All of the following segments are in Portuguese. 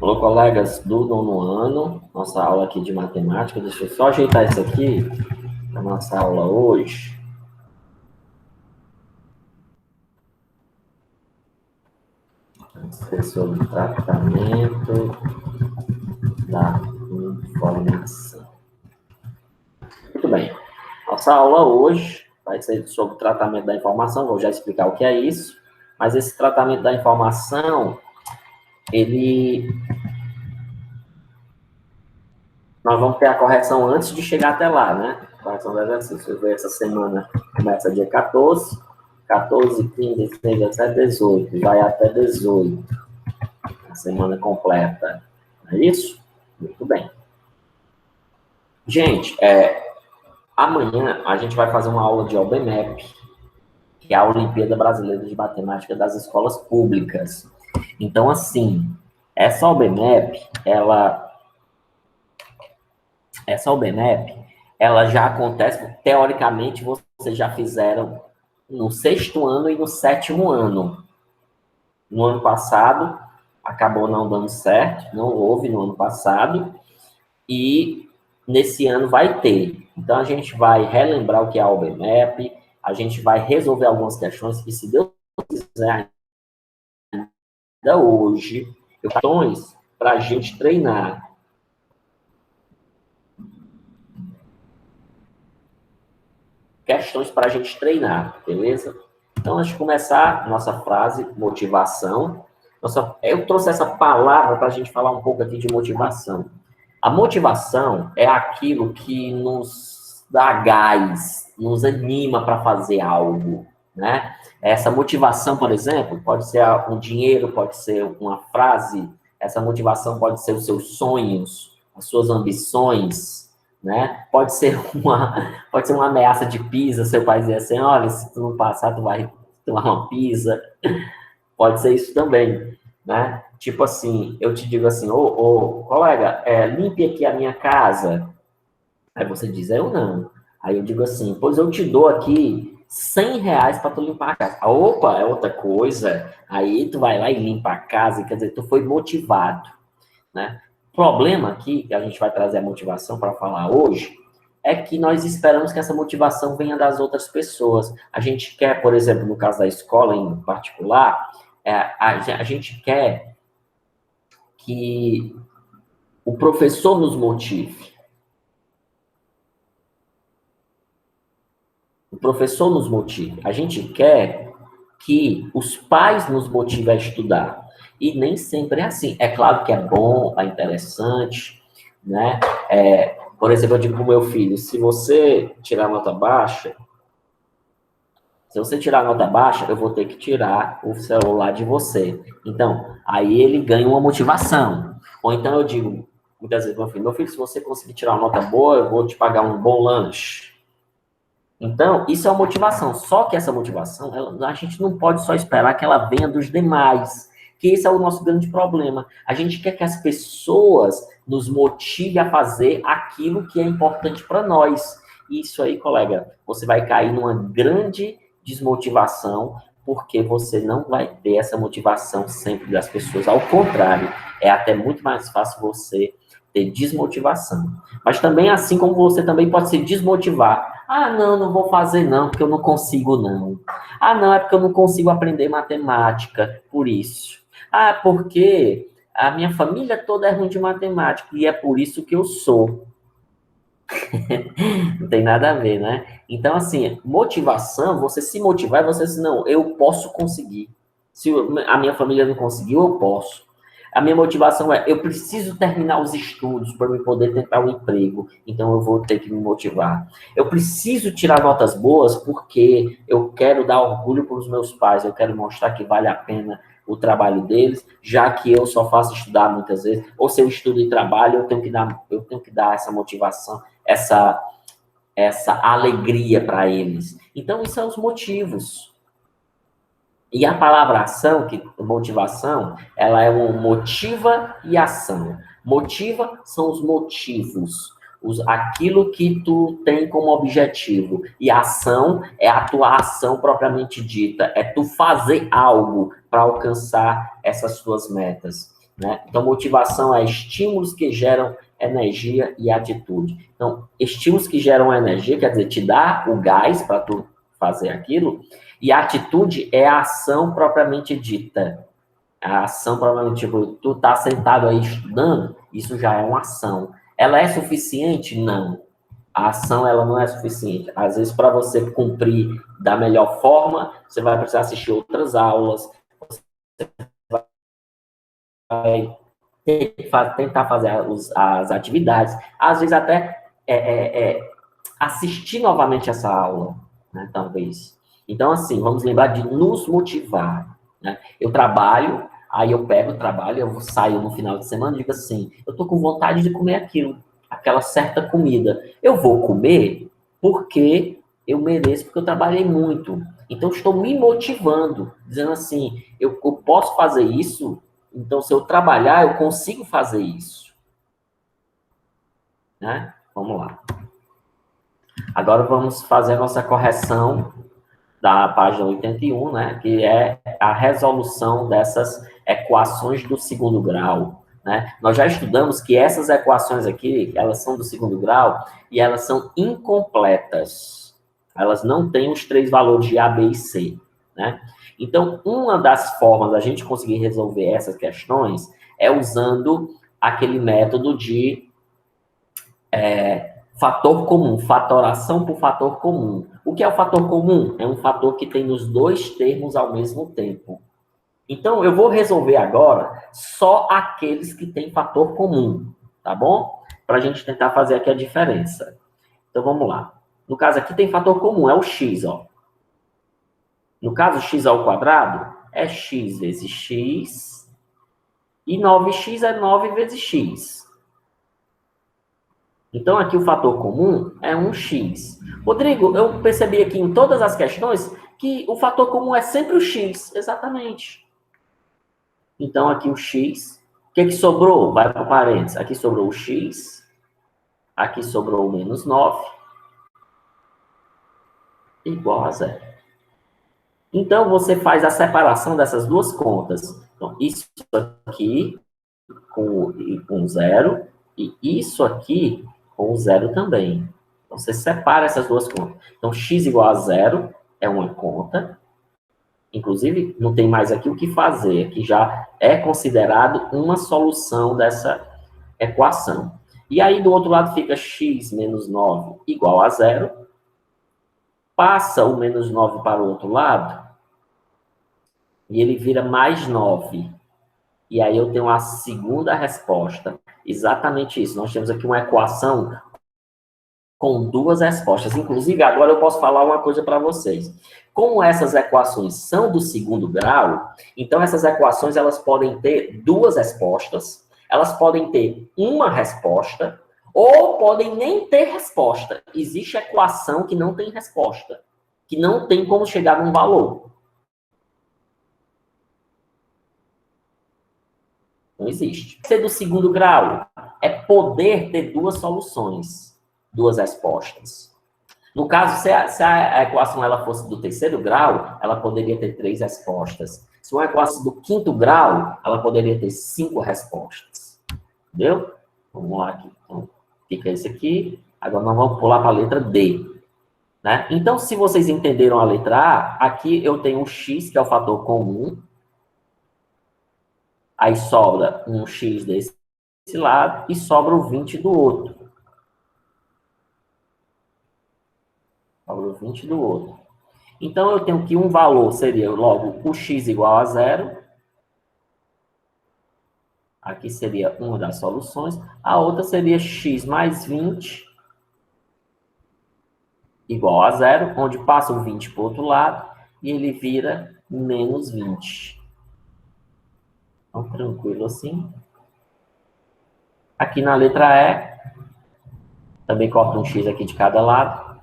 Olá, colegas do nono ano, nossa aula aqui de matemática. Deixa eu só ajeitar isso aqui para nossa aula hoje. Vamos ser sobre tratamento da informação. Muito bem. Nossa aula hoje vai ser sobre tratamento da informação. Vou já explicar o que é isso. Mas esse tratamento da informação, nós vamos ter a correção antes de chegar até lá, né? Correção do exercício. Essa semana começa dia 14, 15, 16, 17, 18. Vai até 18. A semana completa. Não é isso? Muito bem. Gente, amanhã a gente vai fazer uma aula de OBMEP, que é a Olimpíada Brasileira de Matemática das Escolas Públicas. Então, assim, essa OBMEP, ela já acontece, teoricamente, vocês já fizeram no 6º ano e no 7º ano. No ano passado, acabou não dando certo, não houve no ano passado, e nesse ano vai ter. Então, a gente vai relembrar o que é a OBMEP, a gente vai resolver algumas questões que, se Deus quiser, ainda hoje, questões para a gente treinar. Questões para a gente treinar, beleza? Então, antes de começar, nossa frase, motivação. Eu trouxe essa palavra para a gente falar um pouco aqui de motivação. A motivação é aquilo que nos dá gás, nos anima para fazer algo, né? Essa motivação, por exemplo, pode ser um dinheiro, pode ser uma frase, essa motivação pode ser os seus sonhos, as suas ambições, né? Pode ser uma ameaça de pizza, seu pai dizer assim, olha, se tu não passar, tu vai tomar uma pizza. Pode ser isso também, né? Tipo assim, eu te digo assim, ô colega, limpe aqui a minha casa. Aí você diz, eu não. Aí eu digo assim, pois eu te dou aqui R$100 para tu limpar a casa. Opa, é outra coisa. Aí tu vai lá e limpa a casa, quer dizer, tu foi motivado, né? O problema aqui, que a gente vai trazer a motivação para falar hoje, é que nós esperamos que essa motivação venha das outras pessoas. A gente quer, por exemplo, no caso da escola em particular, a gente quer que o professor nos motive. O professor nos motive. A gente quer que os pais nos motivem a estudar. E nem sempre é assim. É claro que é bom, é interessante, né? Por exemplo, eu digo para o meu filho, se você tirar nota baixa, eu vou ter que tirar o celular de você. Então, aí ele ganha uma motivação. Ou então eu digo, muitas vezes, meu filho, se você conseguir tirar uma nota boa, eu vou te pagar um bom lanche. Então, isso é uma motivação. Só que essa motivação, a gente não pode só esperar que ela venha dos demais. Que esse é o nosso grande problema. A gente quer que as pessoas nos motivem a fazer aquilo que é importante para nós. Isso aí, colega, você vai cair numa grande desmotivação, porque você não vai ter essa motivação sempre das pessoas. Ao contrário, é até muito mais fácil você ter desmotivação. Mas também, assim como você também pode se desmotivar. Ah, não vou fazer não, porque eu não consigo não. Ah, não, é porque eu não consigo aprender matemática, por isso. Ah, porque a minha família toda é ruim de matemática, e é por isso que eu sou. Não tem nada a ver, né? Então, assim, motivação, você se motivar, você diz, não, eu posso conseguir. Se a minha família não conseguiu, eu posso. A minha motivação é, eu preciso terminar os estudos para eu poder tentar um emprego, então eu vou ter que me motivar. Eu preciso tirar notas boas porque eu quero dar orgulho para os meus pais, eu quero mostrar que vale a pena o trabalho deles, já que eu só faço estudar muitas vezes, ou se eu estudo e trabalho, eu tenho que dar essa motivação, essa alegria para eles. Então, isso são os motivos. E a palavra ação, motivação, ela é um motiva e ação. Motiva são os motivos, aquilo que tu tem como objetivo. E ação é a tua ação propriamente dita, é tu fazer algo para alcançar essas tuas metas. né? Então, motivação é estímulos que geram energia e atitude. Então, estímulos que geram energia, quer dizer, te dá o gás para tu fazer aquilo, e a atitude é a ação propriamente dita. A ação propriamente, tipo, tu tá sentado aí estudando, isso já é uma ação. Ela é suficiente? Não. A ação, ela não é suficiente. Às vezes, para você cumprir da melhor forma, você vai precisar assistir outras aulas, vai tentar fazer as atividades, às vezes até assistir novamente essa aula, né, talvez. Então, assim, vamos lembrar de nos motivar, né? Eu trabalho, aí eu pego o trabalho, eu saio no final de semana e digo assim, eu tô com vontade de comer aquilo, aquela certa comida. Eu vou comer porque eu mereço, porque eu trabalhei muito. Então, estou me motivando, dizendo assim, eu posso fazer isso, então, se eu trabalhar, eu consigo fazer isso, né? Vamos lá. Agora vamos fazer a nossa correção da página 81, né? Que é a resolução dessas equações do segundo grau, né? Nós já estudamos que essas equações aqui, elas são do segundo grau e elas são incompletas. Elas não têm os três valores de A, B e C, né? Então, uma das formas da gente conseguir resolver essas questões é usando aquele método de fator comum, fatoração por fator comum. O que é o fator comum? É um fator que tem os dois termos ao mesmo tempo. Então, eu vou resolver agora só aqueles que têm fator comum, tá bom? Para a gente tentar fazer aqui a diferença. Então, vamos lá. No caso aqui tem fator comum, é o x, ó. No caso, x ao quadrado é x vezes x, e 9x é 9 vezes x. Então, aqui o fator comum é 1x. Rodrigo, eu percebi aqui em todas as questões que o fator comum é sempre o x. Exatamente. Então, aqui o x. O que sobrou? Vai para o parênteses. Aqui sobrou o x. Aqui sobrou o menos 9. Igual a zero. Então, você faz a separação dessas duas contas. Então, isso aqui com zero. E isso aqui com zero também. Então, você separa essas duas contas. Então, x igual a zero é uma conta. Inclusive, não tem mais aqui o que fazer, que já é considerado uma solução dessa equação. E aí, do outro lado, fica x menos 9 igual a zero. Passa o menos 9 para o outro lado, e ele vira mais 9. E aí eu tenho a segunda resposta. Exatamente isso. Nós temos aqui uma equação com duas respostas. Inclusive, agora eu posso falar uma coisa para vocês. Como essas equações são do segundo grau, então essas equações elas podem ter duas respostas, elas podem ter uma resposta, ou podem nem ter resposta. Existe equação que não tem resposta, que não tem como chegar num valor. Não existe. Ser do segundo grau é poder ter duas soluções, duas respostas. No caso, se a equação ela fosse do terceiro grau, ela poderia ter três respostas. Se uma equação do quinto grau, ela poderia ter 5 respostas. Entendeu? Vamos lá aqui. Então, fica isso aqui. Agora nós vamos pular para a letra D. Né? Então, se vocês entenderam a letra A, aqui eu tenho o x, que é o fator comum. Aí sobra um x desse lado e sobra o 20 do outro. Sobra o 20 do outro. Então, eu tenho que um valor seria logo o x igual a zero. Aqui seria uma das soluções. A outra seria x mais 20 igual a zero, onde passa o 20 para o outro lado e ele vira menos 20. Então, tranquilo assim. Aqui na letra E, também corta um x aqui de cada lado.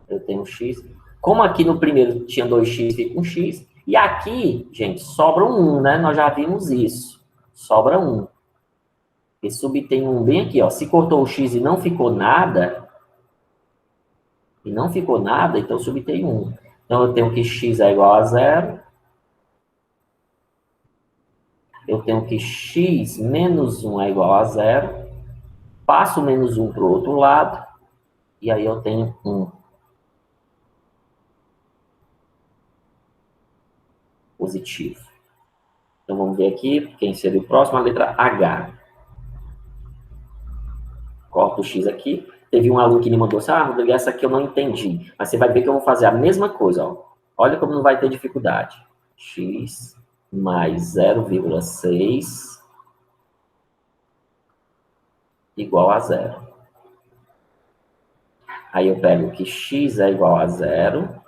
Eu tenho um x. Como aqui no primeiro tinha 2x, fica um x. E aqui, gente, sobra um 1, né? Nós já vimos isso. Sobra 1. E subtém um bem aqui, ó. Se cortou o x e não ficou nada, então subtém 1. Então, eu tenho que x é igual a zero. eu tenho que x menos 1 é igual a 0, passo o menos 1 para o outro lado, e aí eu tenho 1. Positivo. Então, vamos ver aqui, quem seria o próximo? A letra H. Corto o x aqui. Teve um aluno que me mandou assim, Rodrigo, essa aqui eu não entendi. Mas você vai ver que eu vou fazer a mesma coisa, ó. Olha como não vai ter dificuldade. X mais 0,6 igual a 0. Aí eu pego que x é igual a 0.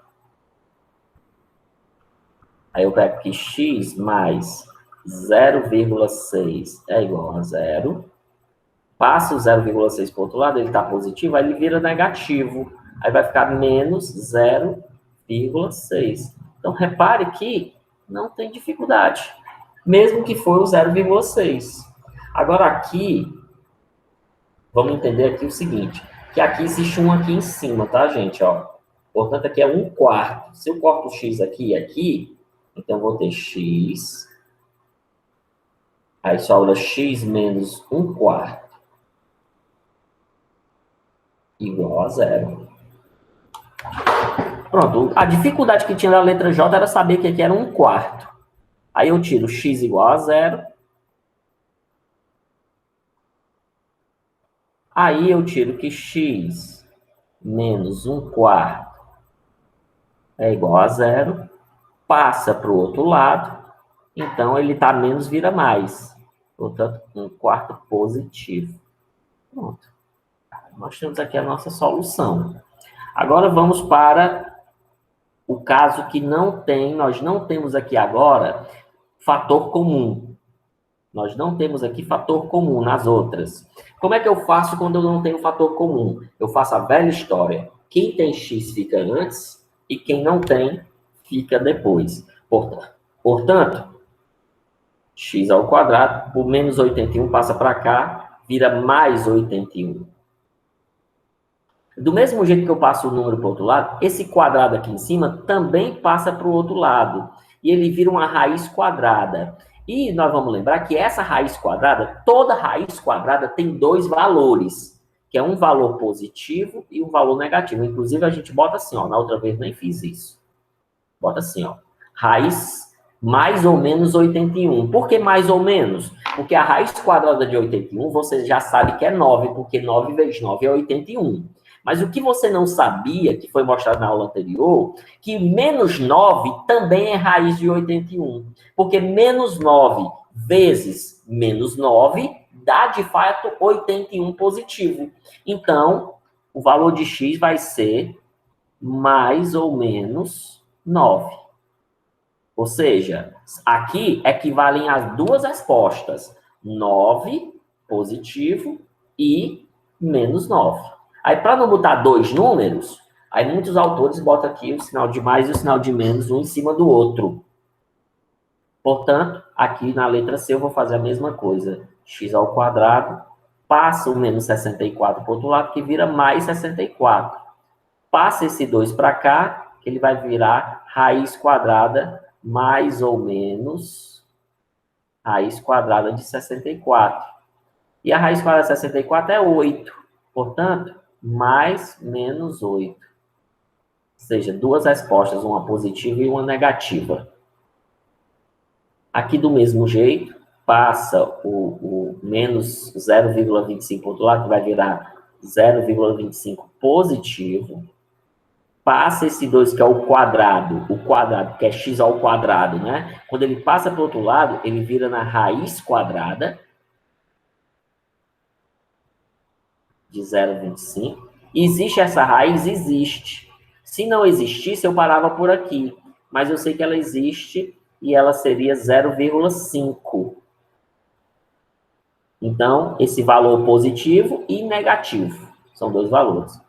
Aí eu pego que x mais 0,6 é igual a 0. Passa o 0,6 para o outro lado, ele está positivo, aí ele vira negativo. Aí vai ficar menos 0,6. Então, repare que não tem dificuldade, mesmo que for o 0,6. Agora, aqui, vamos entender aqui o seguinte, que aqui existe um aqui em cima, tá, gente? Ó. Portanto, aqui é 1/4. Se eu corto o x aqui e aqui, então eu vou ter x, aí sobra x menos 1/4. Igual a 0. Pronto, a dificuldade que tinha da letra J era saber que aqui era 1/4. Aí eu tiro x igual a 0. Aí eu tiro que x menos 1/4 é igual a 0. Passa para o outro lado. Então, ele está menos, vira mais. Portanto, 1/4 positivo. Pronto. Nós temos aqui a nossa solução. Agora, vamos para o caso que não tem, nós não temos aqui agora fator comum. Nós não temos aqui fator comum nas outras. Como é que eu faço quando eu não tenho fator comum? Eu faço a velha história. Quem tem x fica antes e quem não tem fica depois. Portanto, x ao quadrado, o menos 81 passa para cá, vira mais 81. Do mesmo jeito que eu passo o número para o outro lado, esse quadrado aqui em cima também passa para o outro lado. E ele vira uma raiz quadrada. E nós vamos lembrar que essa raiz quadrada, toda raiz quadrada tem dois valores, que é um valor positivo e um valor negativo. Inclusive, a gente bota assim, ó, na outra vez nem fiz isso. Bota assim, ó, raiz mais ou menos 81. Por que mais ou menos? Porque a raiz quadrada de 81, você já sabe que é 9, porque 9 vezes 9 é 81. Mas o que você não sabia, que foi mostrado na aula anterior, que menos 9 também é raiz de 81. Porque menos 9 vezes menos 9 dá, de fato, 81 positivo. Então, o valor de x vai ser mais ou menos 9. Ou seja, aqui equivalem as duas respostas. 9 positivo e menos 9. Aí, para não botar dois números, aí muitos autores botam aqui o sinal de mais e o sinal de menos, um em cima do outro. Portanto, aqui na letra C eu vou fazer a mesma coisa. X ao quadrado, passa o menos 64 para o outro lado, que vira mais 64. Passa esse 2 para cá, que ele vai virar raiz quadrada mais ou menos raiz quadrada de 64. E a raiz quadrada de 64 é 8. Portanto, mais menos 8. Ou seja, duas respostas, uma positiva e uma negativa. Aqui do mesmo jeito, passa o menos 0,25 para o outro lado, que vai virar 0,25 positivo. Passa esse 2, que é o quadrado, que é x ao quadrado, né? Quando ele passa para o outro lado, ele vira na raiz quadrada de 0,25. Existe essa raiz? Existe. Se não existisse, eu parava por aqui. Mas eu sei que ela existe e ela seria 0,5. Então, esse valor positivo e negativo. São dois valores.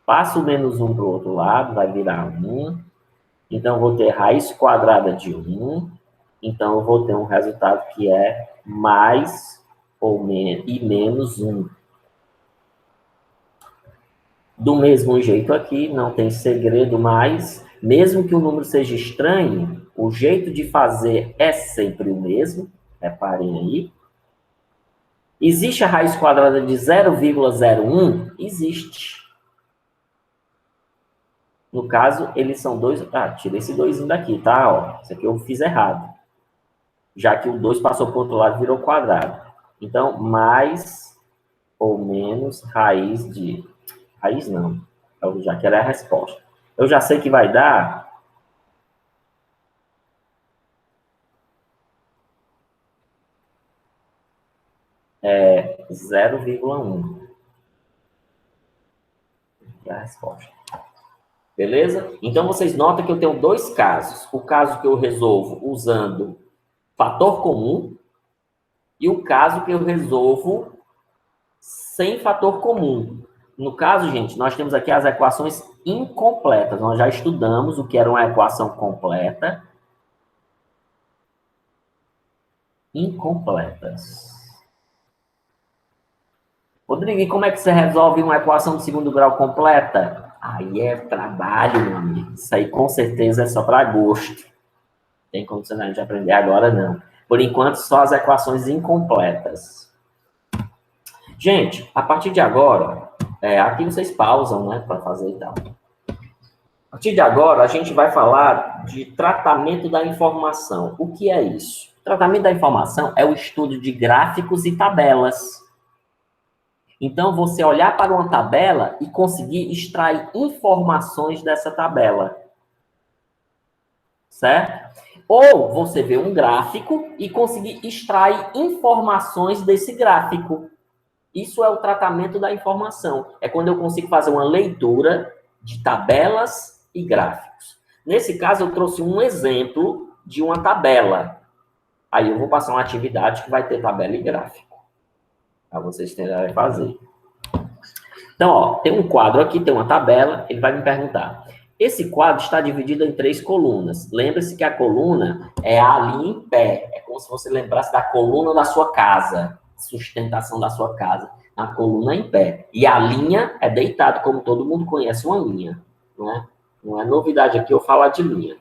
Passa o menos 1 para o outro lado, vai virar 1. Então, eu vou ter raiz quadrada de 1. Então, eu vou ter um resultado que é mais ou menos 1. Do mesmo jeito aqui, não tem segredo mais. Mesmo que o número seja estranho, o jeito de fazer é sempre o mesmo. Reparem aí. Existe a raiz quadrada de 0,01? Existe. No caso, eles são dois... Ah, tirei esse 2 daqui, tá? Ó, isso aqui eu fiz errado. Já que o 2 passou para o outro lado e virou quadrado. Então, mais ou menos raiz de... Raiz não. Eu já quero a resposta. Eu já sei que vai dar... 0,1. É a resposta. Beleza? Então, vocês notam que eu tenho dois casos. O caso que eu resolvo usando fator comum e o caso que eu resolvo sem fator comum. No caso, gente, nós temos aqui as equações incompletas. Nós já estudamos o que era uma equação completa. Incompletas. Rodrigo, e como é que você resolve uma equação de segundo grau completa? Aí é trabalho, meu amigo. Isso aí com certeza é só para gosto. Tem condição de aprender agora, não. Por enquanto, só as equações incompletas. Gente, a partir de agora, aqui vocês pausam, né, para fazer e tal. A partir de agora, a gente vai falar de tratamento da informação. O que é isso? Tratamento da informação é o estudo de gráficos e tabelas. Então, você olhar para uma tabela e conseguir extrair informações dessa tabela. Certo? Ou você vê um gráfico e conseguir extrair informações desse gráfico. Isso é o tratamento da informação. É quando eu consigo fazer uma leitura de tabelas e gráficos. Nesse caso, eu trouxe um exemplo de uma tabela. Aí eu vou passar uma atividade que vai ter tabela e gráfico. Para vocês tentarem fazer. Então, ó, tem um quadro aqui, tem uma tabela, ele vai me perguntar. Esse quadro está dividido em 3 colunas. Lembre-se que a coluna é a linha em pé. É como se você lembrasse da coluna da sua casa. Sustentação da sua casa. A coluna em pé. E a linha é deitado, como todo mundo conhece uma linha. Não é novidade aqui eu falar de linha.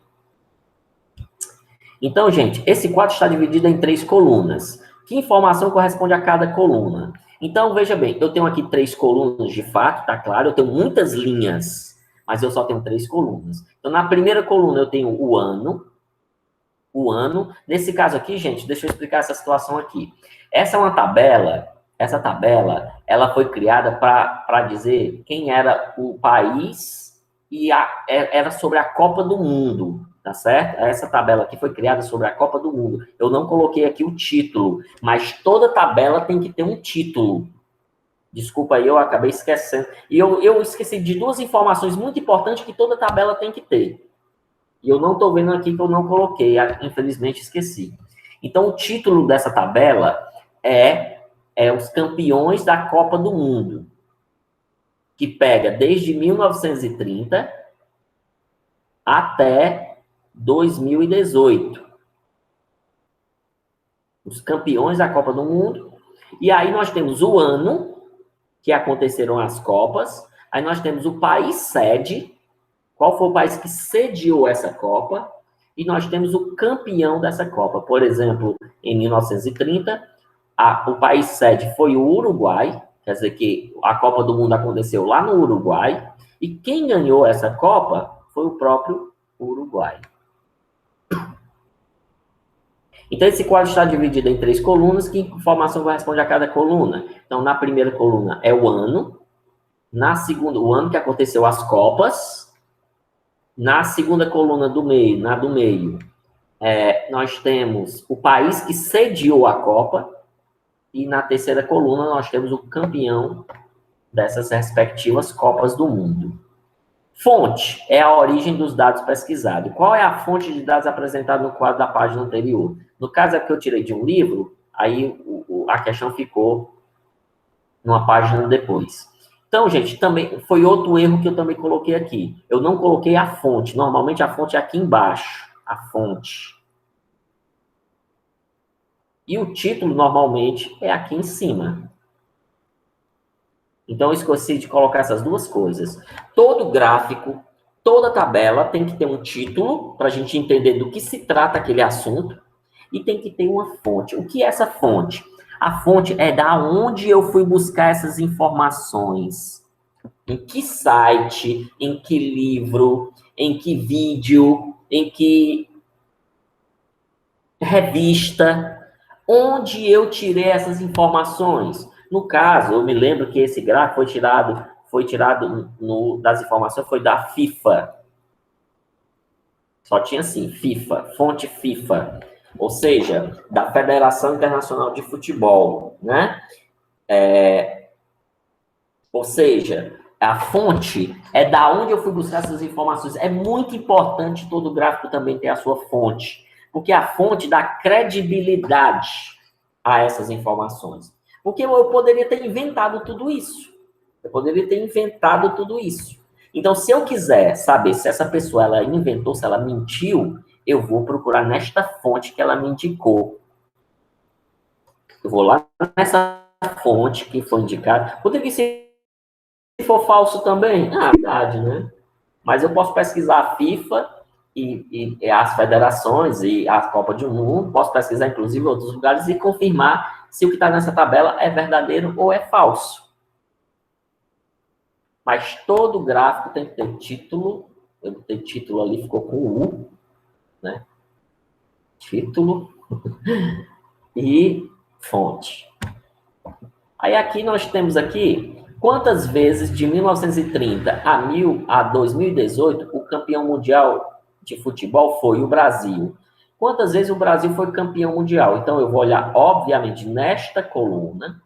Então, gente, esse quadro está dividido em 3 colunas. Que informação corresponde a cada coluna? Então, veja bem, eu tenho aqui 3 colunas de fato, tá claro? Eu tenho muitas linhas, mas eu só tenho 3 colunas. Então, na primeira coluna eu tenho o ano. O ano. Nesse caso aqui, gente, deixa eu explicar essa situação aqui. Essa é uma tabela. Essa tabela, ela foi criada para dizer quem era o país e era sobre a Copa do Mundo. Tá certo? Essa tabela aqui foi criada sobre a Copa do Mundo. Eu não coloquei aqui o título, mas toda tabela tem que ter um título. Desculpa aí, eu acabei esquecendo. E eu esqueci de 2 informações muito importantes que toda tabela tem que ter. E eu não estou vendo aqui que eu não coloquei, infelizmente esqueci. Então, o título dessa tabela é os campeões da Copa do Mundo, que pega desde 1930 até 2018. Os campeões da Copa do Mundo. E aí nós temos o ano que aconteceram as Copas. Aí nós temos o país sede. Qual foi o país que sediou essa Copa? E nós temos o campeão dessa Copa. Por exemplo, em 1930, o país sede foi o Uruguai. Quer dizer que a Copa do Mundo aconteceu lá no Uruguai. E quem ganhou essa Copa foi o próprio Uruguai. Então, esse quadro está dividido em 3 colunas. Que informação corresponde a cada coluna? Então, na primeira coluna é o ano. Na segunda, o ano que aconteceu as Copas. Na segunda coluna do meio, nós temos o país que sediou a Copa. E na terceira coluna, nós temos o campeão dessas respectivas Copas do Mundo. Fonte é a origem dos dados pesquisados. Qual é a fonte de dados apresentada no quadro da página anterior? No caso é que eu tirei de um livro, aí a questão ficou numa página depois. Então, gente, também foi outro erro que eu também coloquei aqui. Eu não coloquei a fonte. Normalmente a fonte é aqui embaixo. A fonte. E o título, normalmente, é aqui em cima. Então, eu esqueci de colocar essas 2 coisas. Todo gráfico, toda tabela tem que ter um título, para a gente entender do que se trata aquele assunto. e tem que ter uma fonte. O que é essa fonte? A fonte é da onde eu fui buscar essas informações. Em que site, em que livro, em que vídeo, em que revista, onde eu tirei essas informações. No caso, eu me lembro que esse gráfico foi tirado das informações, foi da FIFA. Só tinha assim, FIFA, fonte FIFA, ou seja, da Federação Internacional de Futebol, né? Ou seja, a fonte é da onde eu fui buscar essas informações. É muito importante todo gráfico também ter a sua fonte, porque a fonte dá credibilidade a essas informações. Porque eu poderia ter inventado tudo isso. Eu poderia ter inventado tudo isso. Então, se eu quiser saber se essa pessoa ela inventou, se ela mentiu, eu vou procurar nesta fonte que ela me indicou. Eu vou lá nessa fonte que foi indicada. Poderia ser se for falso também, verdade, né? Mas eu posso pesquisar a FIFA e as federações e a Copa do Mundo, posso pesquisar inclusive outros lugares e confirmar se o que está nessa tabela é verdadeiro ou é falso. Mas todo gráfico tem que ter título, eu botei título ali, ficou com U, né? Título e fonte. Aí aqui nós temos aqui quantas vezes de 1930 a 2018 o campeão mundial de futebol foi o Brasil. Quantas vezes o Brasil foi campeão mundial? Então eu vou olhar, obviamente, nesta coluna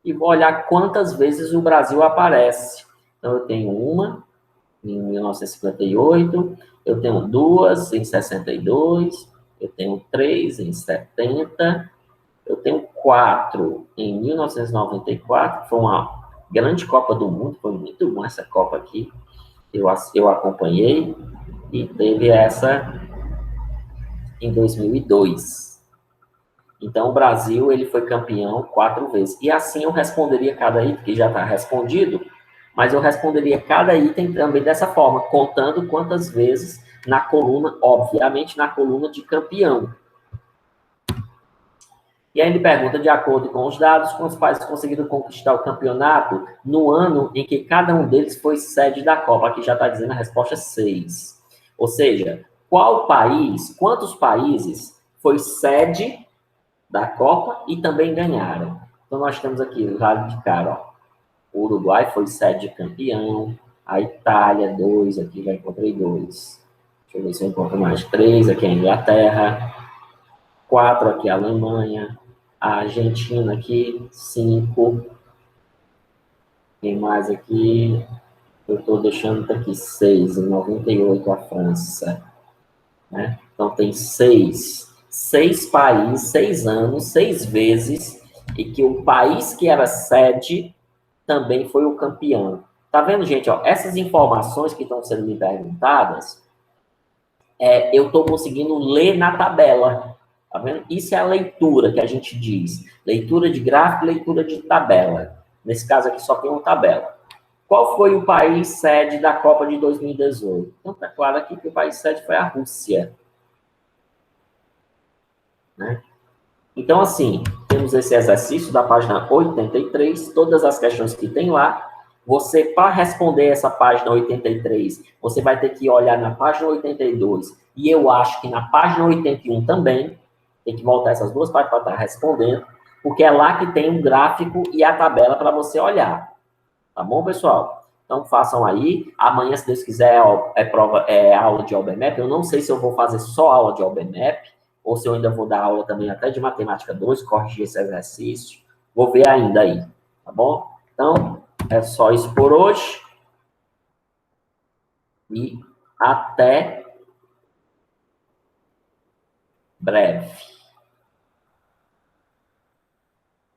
e vou olhar quantas vezes o Brasil aparece. Então eu tenho uma em 1958, eu tenho duas em 62, eu tenho três em 70, eu tenho 4 em 1994, que foi uma grande Copa do Mundo, foi muito bom essa Copa aqui, eu acompanhei, e teve essa em 2002. Então, o Brasil, ele foi campeão 4 vezes. E assim eu responderia cada item, que já está respondido, mas eu responderia cada item também dessa forma, contando quantas vezes na coluna, obviamente, na coluna de campeão. E aí ele pergunta, de acordo com os dados, quantos países conseguiram conquistar o campeonato no ano em que cada um deles foi sede da Copa? Aqui já está dizendo a resposta 6. Ou seja, quantos países foi sede da Copa e também ganharam? Então nós temos aqui, o lado de cara, ó. O Uruguai foi sede campeão, a Itália, 2, aqui já encontrei 2. Deixa eu ver se eu encontro mais. 3, aqui a Inglaterra, 4 aqui a Alemanha, a Argentina aqui, 5. Quem mais aqui? Eu estou deixando aqui 6, em 98 a França. Né? Então tem 6. 6 países, 6 anos, 6 vezes, e que o país que era sede também foi o campeão. Tá vendo, gente? Ó, essas informações que estão sendo me perguntadas, eu estou conseguindo ler na tabela. Tá vendo? Isso é a leitura que a gente diz. Leitura de gráfico, leitura de tabela. Nesse caso aqui só tem uma tabela. Qual foi o país sede da Copa de 2018? Então está claro aqui que o país sede foi a Rússia. Né? Então, assim, temos esse exercício da página 83, todas as questões que tem lá. Você, para responder essa página 83, você vai ter que olhar na página 82, e eu acho que na página 81 também, tem que voltar essas duas páginas para estar respondendo, porque é lá que tem um gráfico e a tabela para você olhar. Tá bom, pessoal? Então, façam aí. Amanhã, se Deus quiser, aula de OBMAP. Eu não sei se eu vou fazer só aula de OBMAP, ou se eu ainda vou dar aula também até de Matemática 2, corrigir esse exercício. Vou ver ainda aí, tá bom? Então, é só isso por hoje. E até breve.